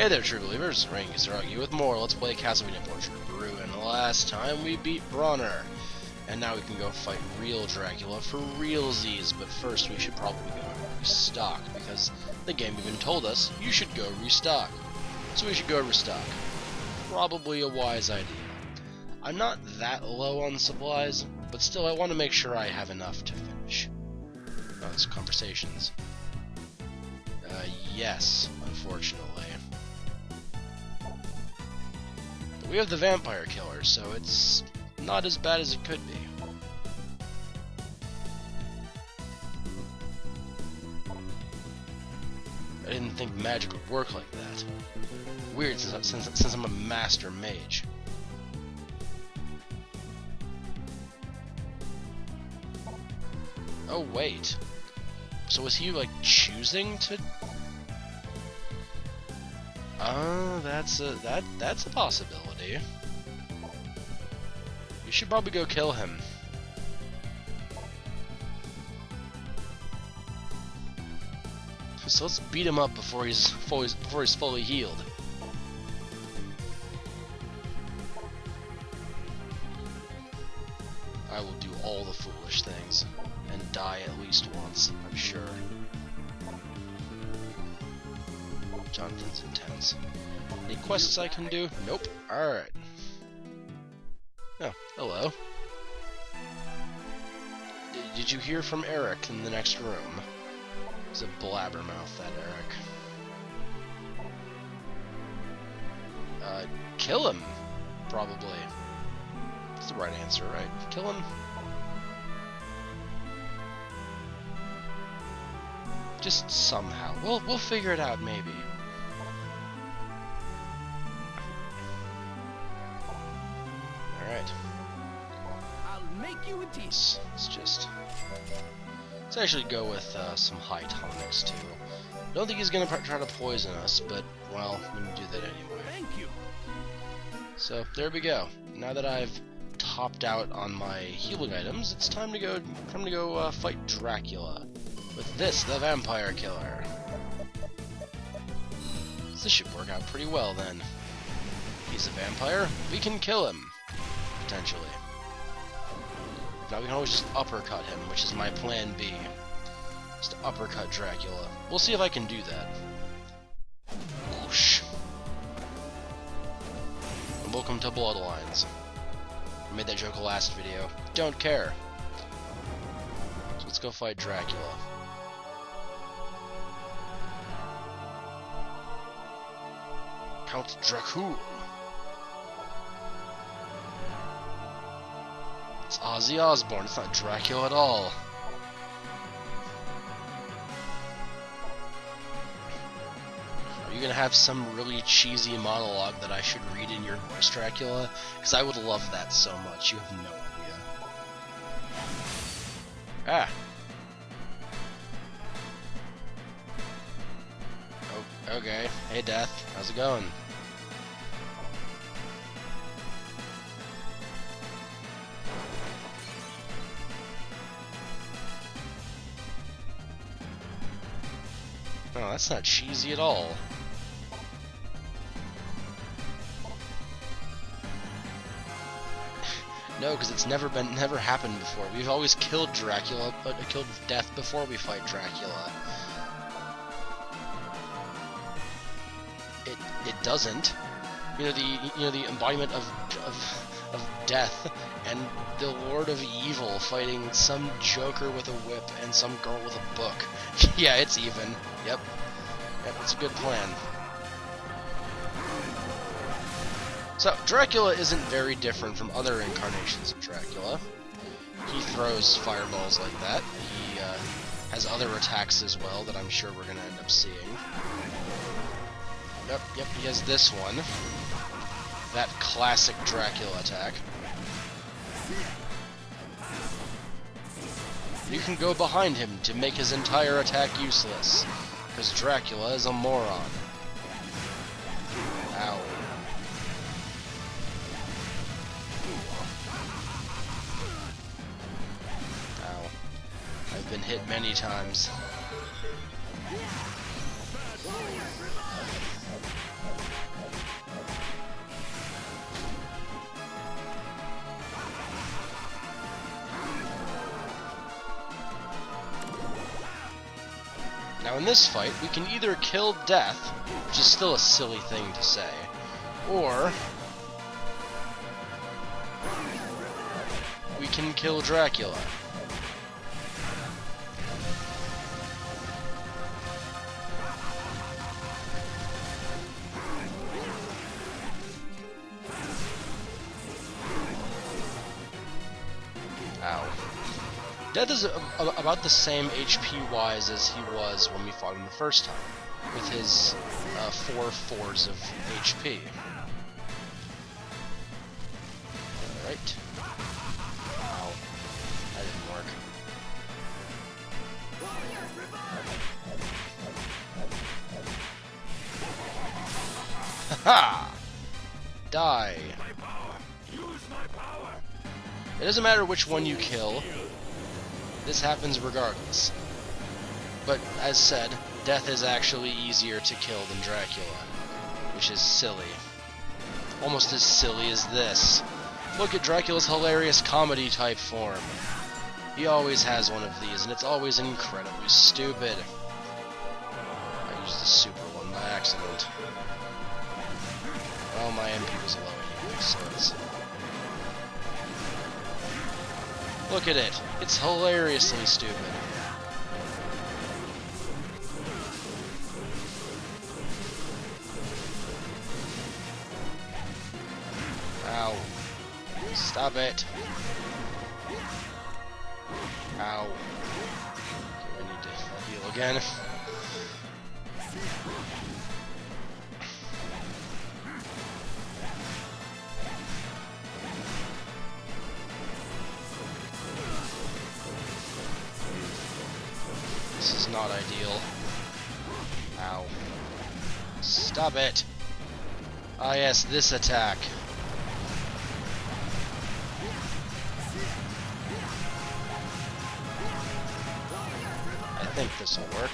Hey there, true believers. Rings are you with more. Let's play Castlevania Portrait of Ruin. The last time we beat Bronner, and now we can go fight real Dracula for realsies. But first, we should probably go and restock because the game even told us you should go restock. So we should go restock. Probably a wise idea. I'm not that low on supplies, but still, I want to make sure I have enough to finish. Oh, it's conversations. Yes, unfortunately. But we have the vampire killer, so it's not as bad as it could be. I didn't think magic would work like that. Weird, since I'm a master mage. Oh wait, so was he like choosing to? Oh, that's a possibility. We should probably go kill him. So let's beat him up before he's fully healed. I will do all the foolish things and die at least once, I'm sure. Jonathan's intense. Any quests I can do? Nope. Alright. Oh, hello. Did you hear from Eric in the next room? He's a blabbermouth, that Eric. Kill him! Probably. That's the right answer, right? Kill him? Just somehow. We'll figure it out, maybe. Alright. I'll make you a tea. Let's actually go with some high tonics too. Don't think he's gonna try to poison us, but well, we can do that anyway. Thank you. So there we go. Now that I've topped out on my healing items, it's time to go fight Dracula with the vampire killer. So this should work out pretty well then. He's a vampire. We can kill him potentially. Now we can always just uppercut him, which is my plan B. Just uppercut Dracula. We'll see if I can do that. Whoosh. And welcome to Bloodlines. I made that joke last video. Don't care. So let's go fight Dracula. Count Dracula. It's Ozzy Osbourne, it's not Dracula at all. Are you gonna have some really cheesy monologue that I should read in your voice, Dracula? Because I would love that so much, you have no idea. Ah! Oh, okay. Hey, Death. How's it going? Oh, that's not cheesy at all. No, because it's never happened before. We've always killed Dracula, but killed Death before we fight Dracula. It doesn't. You know the embodiment of death and the Lord of Evil fighting some joker with a whip and some girl with a book. Yeah, it's even. Yep, it's a good plan. So, Dracula isn't very different from other incarnations of Dracula. He throws fireballs like that. He has other attacks as well that I'm sure we're going to end up seeing. Yep, he has this one. That classic Dracula attack. You can go behind him to make his entire attack useless, because Dracula is a moron. Ow. Ow. I've been hit many times. Now in this fight, we can either kill Death, which is still a silly thing to say, or we can kill Dracula. Ow. Death is about the same HP-wise as he was when we fought him the first time, with his 4 fours of HP. Alright. Ow. That didn't work. Haha! Die. It doesn't matter which one you kill. This happens regardless. But, as said, Death is actually easier to kill than Dracula, which is silly. Almost as silly as this. Look at Dracula's hilarious comedy-type form. He always has one of these, and it's always incredibly stupid. I used the super one by accident. Well, my MP was low anyway, so it's... Look at it. It's hilariously stupid. Ow. Stop it. Ow. Okay, I need to heal again. This is not ideal. Ow. Stop it! Ah yes, this attack. I think this will work.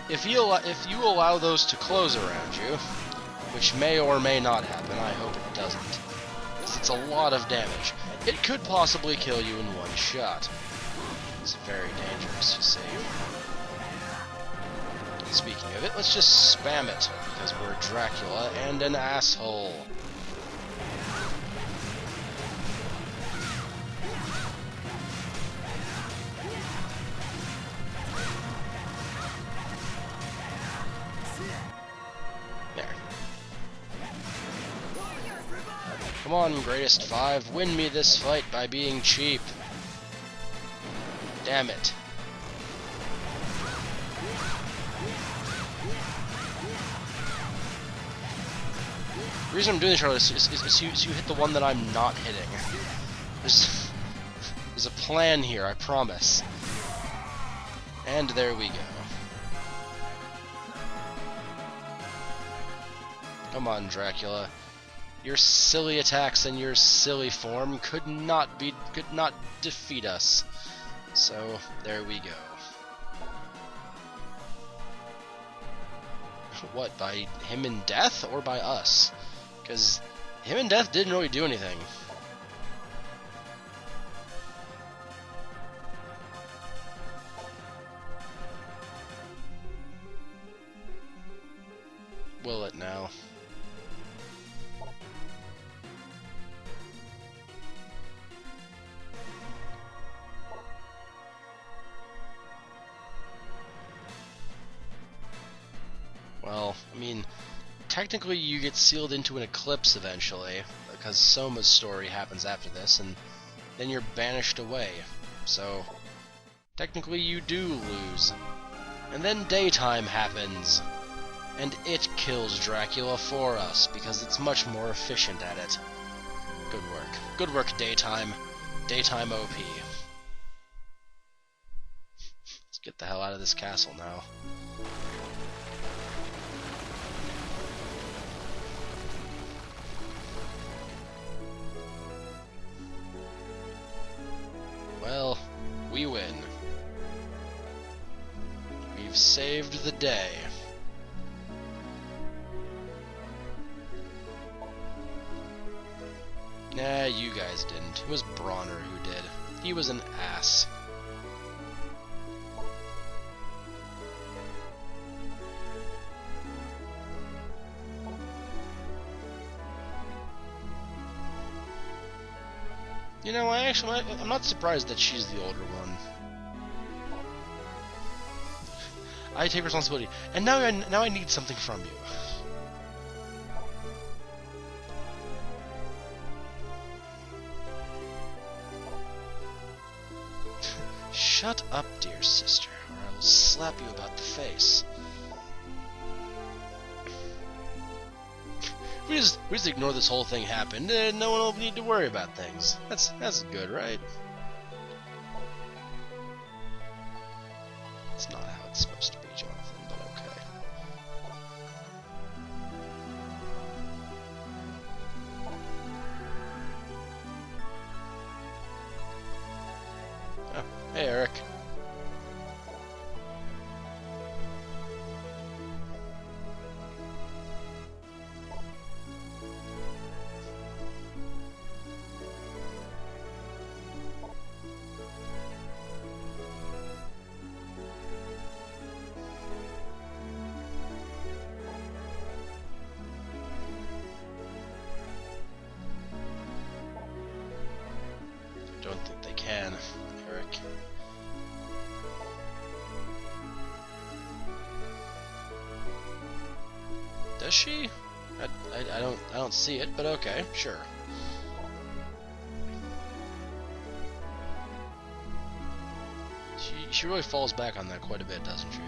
If you allow those to close around you, which may or may not happen, I hope it doesn't. It's a lot of damage. It could possibly kill you in one shot. It's very dangerous, you see. Speaking of it, let's just spam it, because we're Dracula and an asshole. Come on, Greatest Five, win me this fight by being cheap. Damn it. The reason I'm doing this, Charlotte, is you hit the one that I'm not hitting. There's a plan here, I promise. And there we go. Come on, Dracula. Your silly attacks and your silly form could not defeat us. So, there we go. What, by him in Death or by us? Because him in Death didn't really do anything. Will it now? Well, I mean, technically you get sealed into an eclipse eventually, because Soma's story happens after this, and then you're banished away. So, technically you do lose. And then daytime happens, and it kills Dracula for us, because it's much more efficient at it. Good work. Good work, daytime. Daytime OP. Let's get the hell out of this castle now. Well, we win. We've saved the day. Nah, you guys didn't. It was Bronner who did. He was an ass. You know, I'm not surprised that she's the older one. I take responsibility, and now I need something from you. Shut up, dear sister, or I will slap you about the face. We just ignore this whole thing happened, and no one will need to worry about things. That's good, right? It's not how it's supposed to be, Jonathan, but okay. Oh, hey, Eric. Don't think they can, Eric. Does she? I don't see it, but okay, sure. She really falls back on that quite a bit, doesn't she?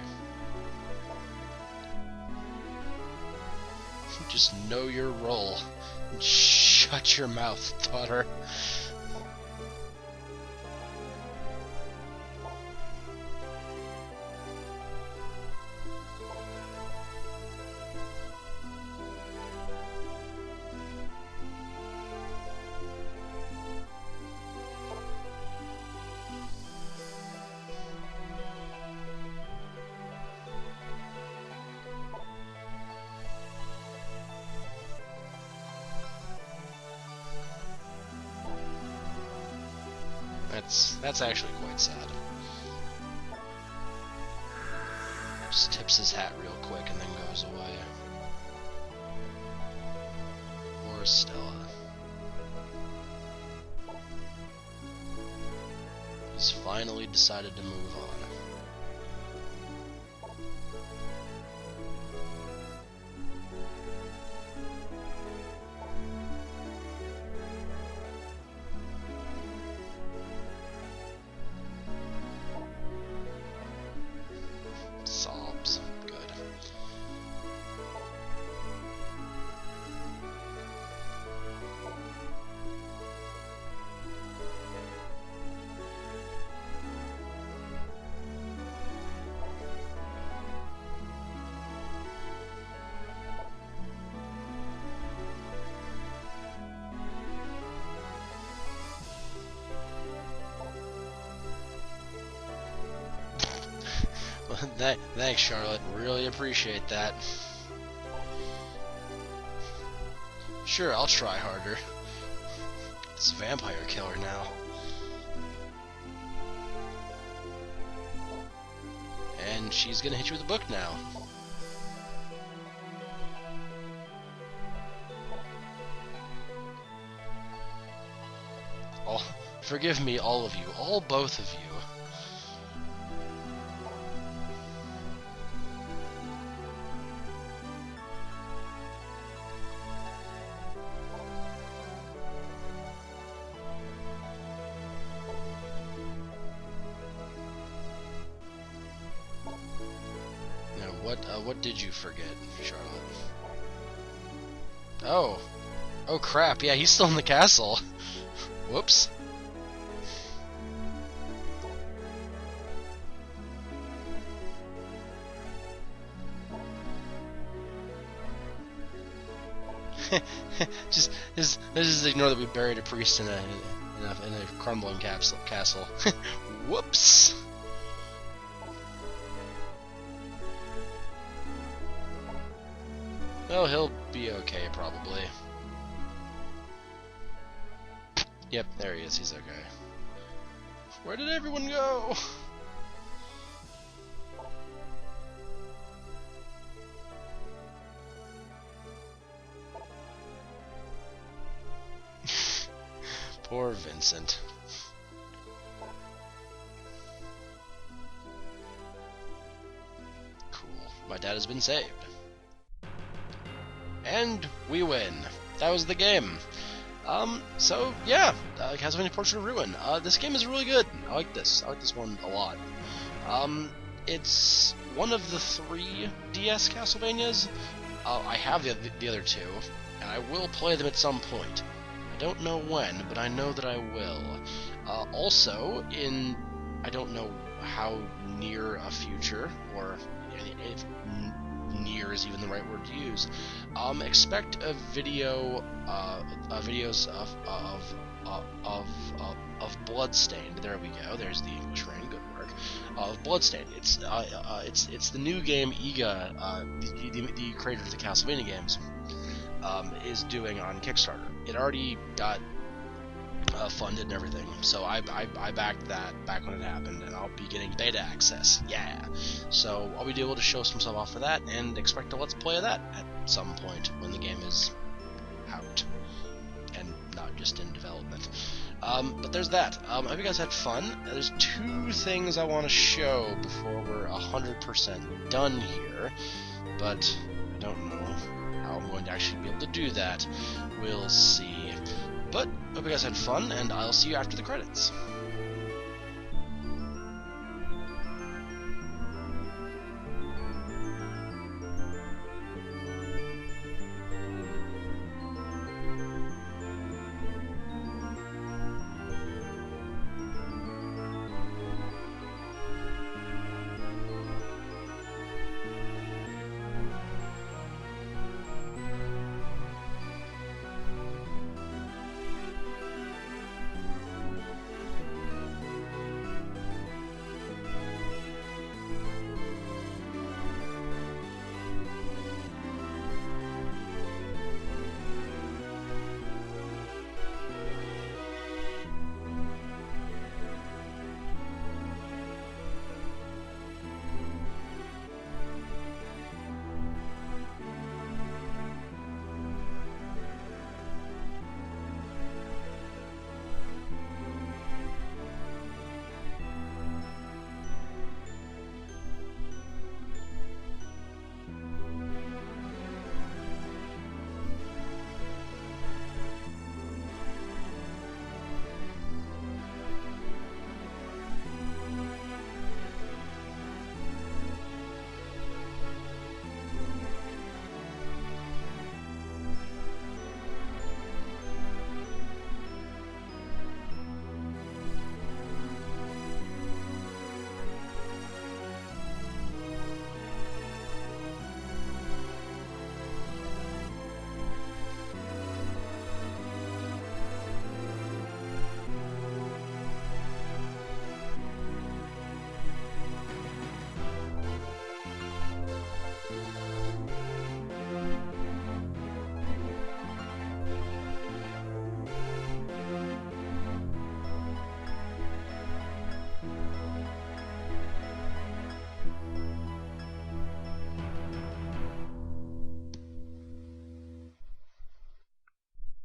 Just know your role. And shut your mouth, daughter. That's actually quite sad. Just tips his hat real quick and then goes away. Poor Stella. He's finally decided to move on. Sobs. Good. Thanks, Charlotte. Really appreciate that. Sure, I'll try harder. This vampire killer now. And she's gonna hit you with a book now. Oh, forgive me, all of you. Both of you. What did you forget, Charlotte? Oh. Oh crap, yeah, he's still in the castle. Whoops. Just ignore that we buried a priest in a crumbling castle. Whoops. Well, he'll be okay, probably. Yep, there he is. He's okay. Where did everyone go? Poor Vincent. Cool. My dad has been saved. And we win. That was the game. So yeah, Castlevania Portrait of Ruin. This game is really good. I like this. I like this one a lot. It's one of the 3 DS Castlevanias. I have the other 2, and I will play them at some point. I don't know when, but I know that I will. Also, in I don't know how near a future, or if near is even the right word to use, expect a video, videos of Bloodstained. There we go. There's the English ring. Good work. Of Bloodstained. It's the new game Iga, the creator of the Castlevania games, is doing on Kickstarter. It already got funded and everything, so I backed that back when it happened, and I'll be getting beta access. Yeah, so I'll be able to show some stuff off for that, and expect a let's play of that at some point when the game is out and not just in development. But there's that. I hope you guys had fun. There's 2 things I want to show before we're 100% done here, but I don't know how I'm going to actually be able to do that. We'll see. But hope you guys had fun, and I'll see you after the credits.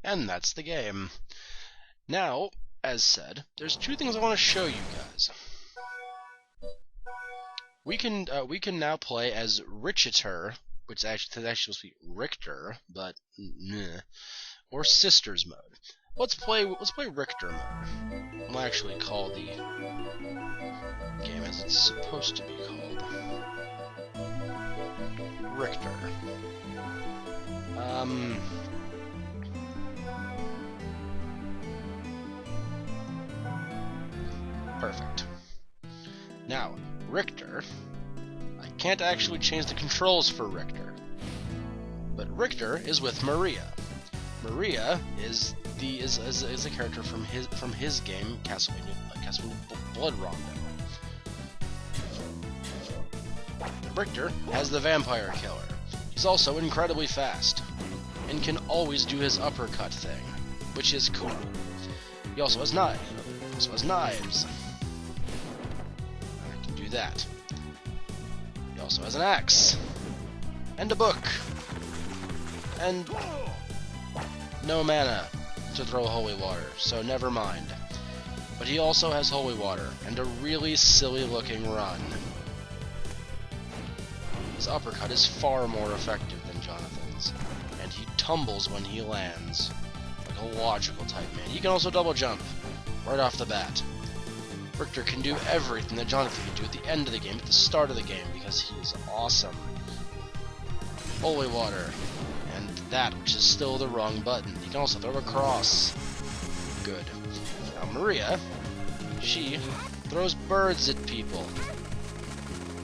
And that's the game. Now, as said, there's 2 things I want to show you guys. We can now play as Richter, which is actually supposed to be Richter, but or Sisters mode. Let's play Richter mode. I'll actually call the game as it's supposed to be called. Richter. Perfect. Now, Richter, I can't actually change the controls for Richter, but Richter is with Maria. Maria is a character from his game Castlevania Blood Rondo. Richter has the Vampire Killer. He's also incredibly fast and can always do his uppercut thing, which is cool. He also has knives. I can do that. He also has an axe. And a book. And no mana to throw holy water, so never mind. But he also has holy water, and a really silly looking run. His uppercut is far more effective than Jonathan's, and he tumbles when he lands, like a logical type man. He can also double jump, right off the bat. Richter can do everything that Jonathan can do at the end of the game, at the start of the game, because he is awesome. Holy water, and that, which is still the wrong button. He can also throw across. Good. Now Maria, she throws birds at people.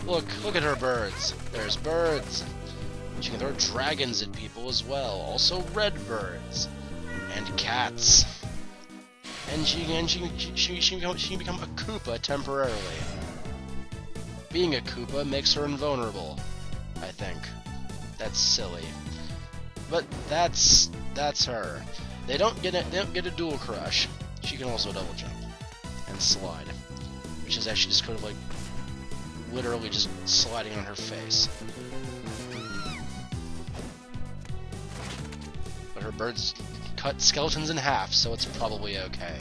Look at her birds. There's birds. She can throw dragons at people as well. Also red birds. And cats. And she can become a Koopa temporarily. Being a Koopa makes her invulnerable, I think. That's silly. But that's her. They don't get a dual crush. She can also double jump and slide, which is actually just kind of like literally just sliding on her face. But her birds cut skeletons in half, so it's probably okay.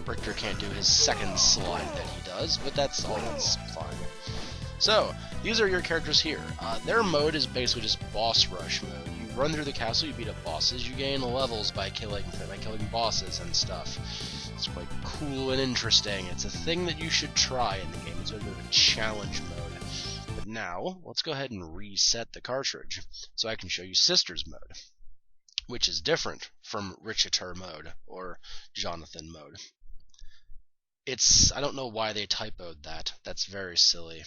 Richter can't do his second slide that he does, but that's fine. So, these are your characters here. Their mode is basically just boss rush mode. You run through the castle, you beat up bosses, you gain levels by killing bosses and stuff. It's quite cool and interesting. It's a thing that you should try in the game. It's a bit of a challenge mode. But now, let's go ahead and reset the cartridge, so I can show you Sisters mode, which is different from Richter mode, or Jonathan mode. I don't know why they typoed that. That's very silly.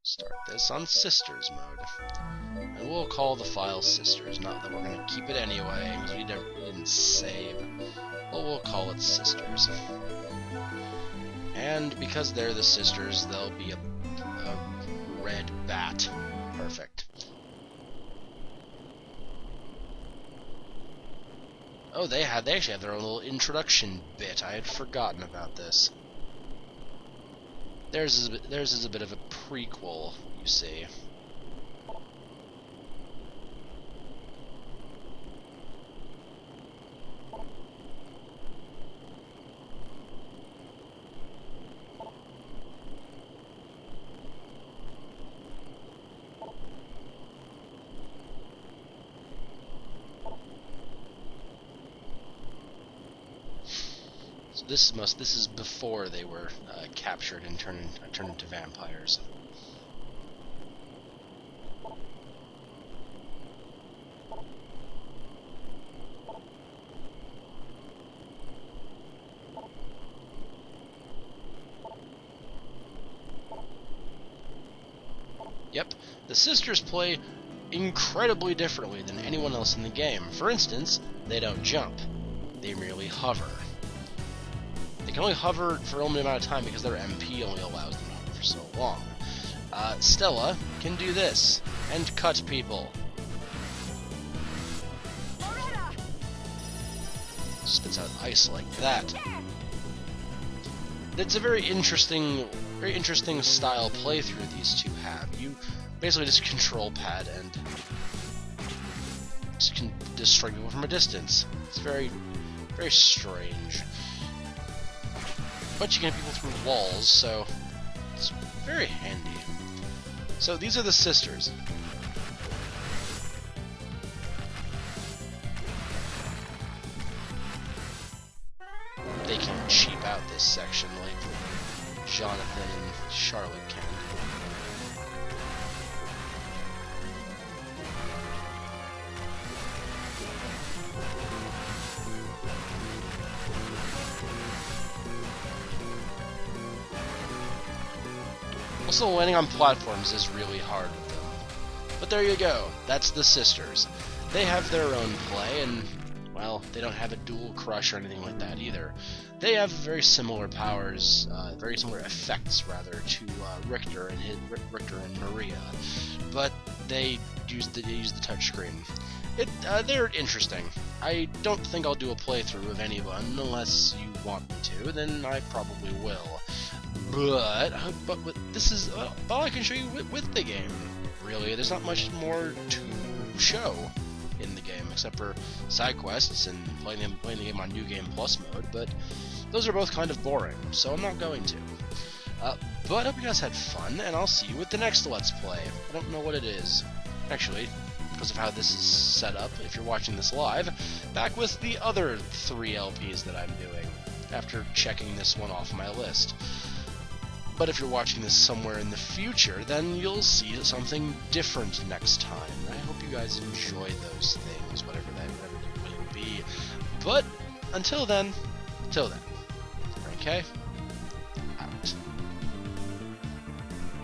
Start this on Sisters mode. And we'll call the file Sisters, not that we're going to keep it anyway, because we didn't save. But we'll call it Sisters. And because they're the sisters, there'll be a red bat. Perfect. Oh, they actually have their own little introduction bit. I had forgotten about this. Theirs is a bit of a prequel, you see. So this is before they were captured and turned into vampires. Yep, the sisters play incredibly differently than anyone else in the game. For instance, they don't jump. They merely hover. They can only hover for a limited amount of time because their MP only allows them to hover for so long. Stella can do this, and cut people. Spits out ice like that. It's a very interesting style playthrough these two have. You basically just control pad and just can destroy people from a distance. It's very, very strange. But you can hit people through walls, so it's very handy. So these are the sisters. They can cheap out this section like Jonathan and Charlotte can. Also, landing on platforms is really hard with them. But there you go, that's the sisters. They have their own play, and, well, they don't have a dual crush or anything like that either. They have very similar powers, very similar effects, rather, to Richter and Maria. But they use the touchscreen. They're interesting. I don't think I'll do a playthrough of any one unless you want me to. Then I probably will. But this is all I can show you with the game. Really, there's not much more to show in the game except for side quests and playing the game on New Game Plus mode. But those are both kind of boring, so I'm not going to. But I hope you guys had fun, and I'll see you with the next Let's Play. I don't know what it is. Actually, because of how this is set up, if you're watching this live, back with the other 3 LPs that I'm doing, after checking this one off my list. But if you're watching this somewhere in the future, then you'll see something different next time. I hope you guys enjoy those things, whatever they will be. But, until then, okay? Out.